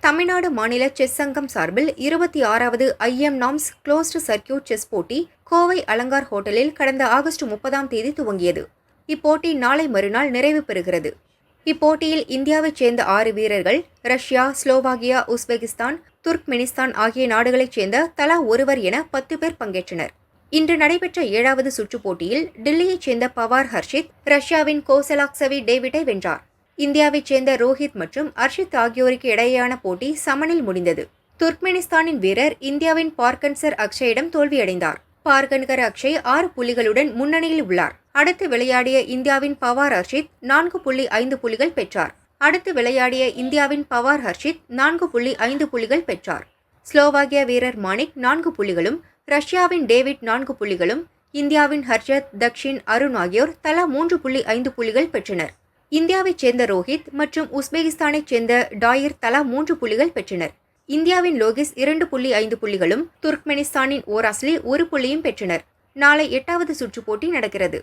தமிழ்நாடு மாநில செஸ் சங்கம் சார்பில் 26வது IM norms closed circuit chess போட்டி கோவை அலங்கார் ஹோட்டலில் கடந்த ஆகஸ்ட் 30ஆம் தேதி துவங்கியது. இப்போட்டி நாளை மறுநாள் நிறைவு பெறுகிறது. இப்போட்டியில் இந்தியாவைச் சேர்ந்த 6 வீரர்கள் ரஷ்யா, ஸ்லோவாகியா, உஸ்பெகிஸ்தான், துர்க்மெனிஸ்தான் ஆகிய நாடுகளைச் சேர்ந்த தலா ஒருவர் என 10 பேர் பங்கேற்றனர். இன்று நடைபெற்ற 7வது சுற்றுப் போட்டியில் டில்லியைச் சேர்ந்த பவார் ஹர்ஷித் ரஷ்யாவின் கோசலாக்சவி டேவிட்டை வென்றார். இந்தியாவைச் சேர்ந்த ரோஹித் மற்றும் அர்ஷித் ஆகியோருக்கு இடையேயான போட்டி சமனில் முடிந்தது. துர்க்மெனிஸ்தானின் வீரர் இந்தியாவின் பார்கன்சர் அக்ஷயிடம் தோல்வியடைந்தார். பார்கன்கர் அக்ஷய் 6 புள்ளிகளுடன் முன்னணியில் உள்ளார். அடுத்து விளையாடிய இந்தியாவின் பவார் ஹர்ஷித் 4.5 புள்ளிகள் பெற்றார். அடுத்து விளையாடிய இந்தியாவின் பவார் ஹர்ஷித் 4.5 புள்ளிகள் பெற்றார். ஸ்லோவாகியா வீரர் மானிக் 4 புள்ளிகளும், ரஷ்யாவின் டேவிட் 4 புள்ளிகளும், இந்தியாவின் ஹர்ஷத், தக்ஷின், அருண் ஆகியோர் தலா 3.5 புள்ளிகள் பெற்றனர். இந்தியாவைச் சேர்ந்த ரோஹித் மற்றும் உஸ்பெகிஸ்தானைச் சேர்ந்த டாயிர் தலா 3 புள்ளிகள் பெற்றனர். இந்தியாவின் லோகிஸ் 2.5 புள்ளிகளும், துர்க்மெனிஸ்தானின் ஓராஸ்லி 1 புள்ளியும் பெற்றனர். நாளை 8வது சுற்றுப் போட்டி நடக்கிறது.